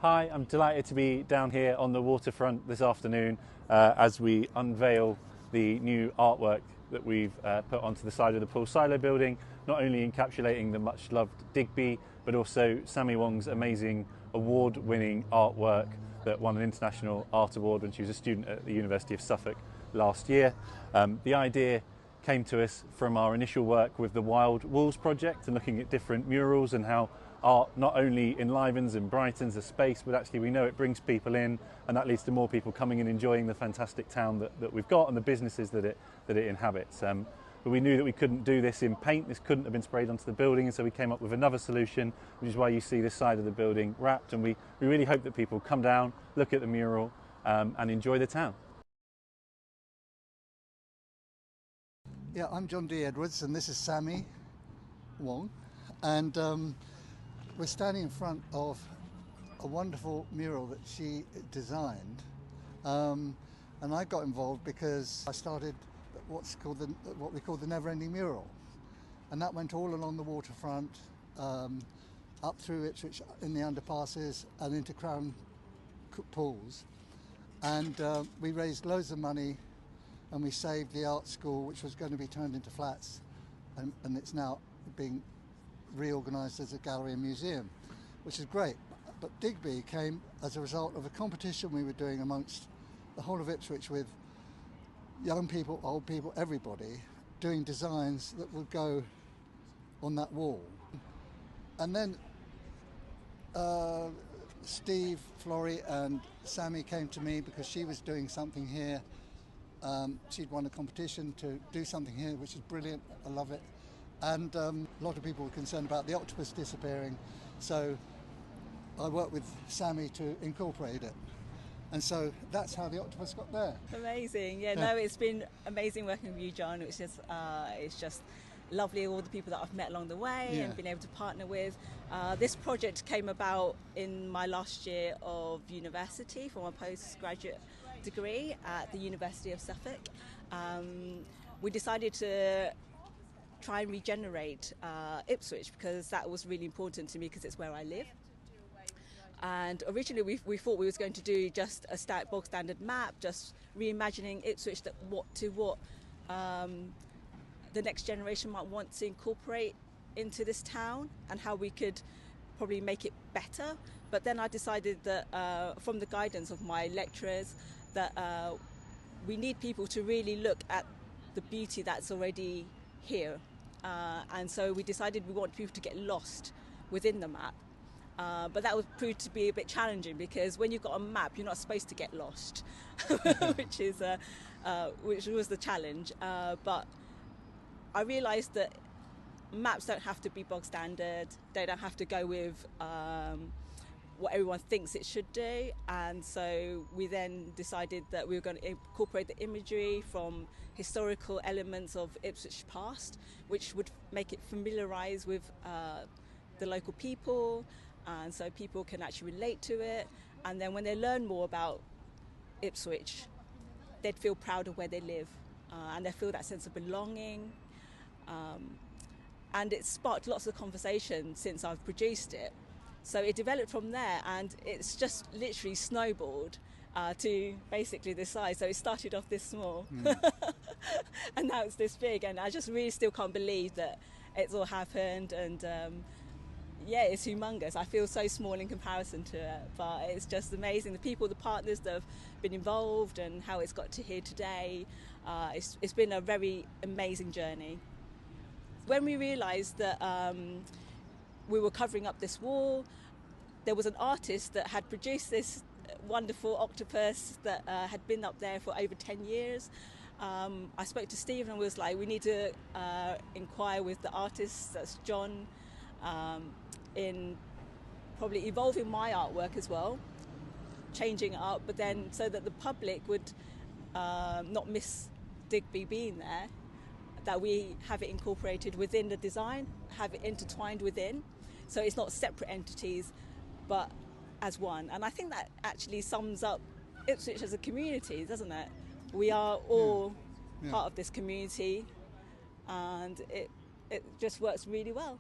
Hi, I'm delighted to be down here on the waterfront this afternoon as we unveil the new artwork that we've put onto the side of the pool silo building, not only encapsulating the much loved Digby, but also Sammi Wong's amazing award-winning artwork that won an International Art Award when she was a student at the University of Suffolk last year. The idea came to us from our initial work with the Wild Walls project and looking at different murals and how art not only enlivens and brightens a space, but actually we know it brings people in, and that leads to more people coming and enjoying the fantastic town that we've got and the businesses that it inhabits. But we knew that we couldn't do this in paint, this couldn't have been sprayed onto the building, and so we came up with another solution, which is why you see this side of the building wrapped, and we really hope that people come down, look at the mural and enjoy the town. Yeah, I'm John D. Edwards and this is Sammi Wong, and we're standing in front of a wonderful mural that she designed, and I got involved because I started what we call the never-ending mural, and that went all along the waterfront, up through Ipswich in the underpasses and into Crown pools, and we raised loads of money. And we saved the art school, which was going to be turned into flats, and it's now being reorganised as a gallery and museum, which is great. But Digby came as a result of a competition we were doing amongst the whole of Ipswich with young people, old people, everybody, doing designs that would go on that wall. And then Steve, Florrie and Sammi came to me because she was doing something here. She'd won a competition to do something here, which is brilliant. I love it. And a lot of people were concerned about the octopus disappearing, so I worked with Sammi to incorporate it. And so that's how the octopus got there. Amazing. Yeah, no, it's been amazing working with you, John. It's just lovely, all the people that I've met along the way and been able to partner with. This project came about in my last year of university for my postgraduate degree at the University of Suffolk. We decided to try and regenerate Ipswich because that was really important to me because it's where I live. And originally we thought we was going to do just a bog standard map, just reimagining Ipswich what the next generation might want to incorporate into this town and how we could probably make it better. But then I decided that from the guidance of my lecturers that we need people to really look at the beauty that's already here. And so we decided we want people to get lost within the map. But that would prove to be a bit challenging because when you've got a map, you're not supposed to get lost, which was the challenge. But I realised that maps don't have to be bog standard. They don't have to go with what everyone thinks it should do, and so we then decided that we were going to incorporate the imagery from historical elements of Ipswich past, which would make it familiarise with the local people, and so people can actually relate to it, and then when they learn more about Ipswich, they'd feel proud of where they live, and they feel that sense of belonging, and it sparked lots of conversation since I've produced it. So it developed from there, and it's just literally snowballed to basically this size. So it started off this small, and now it's this big. And I just really still can't believe that it's all happened. And it's humongous. I feel so small in comparison to it, but it's just amazing. The people, the partners that have been involved, and how it's got to here today. It's been a very amazing journey. When we realised that we were covering up this wall, there was an artist that had produced this wonderful octopus that had been up there for over 10 years. I spoke to Steve and was like, we need to inquire with the artist, that's John, in probably evolving my artwork as well, changing it up, but then so that the public would not miss Digby being there, that we have it incorporated within the design, have it intertwined within, so it's not separate entities but as one. And I think that actually sums up Ipswich as a community, doesn't it? We are all part of this community, and it just works really well.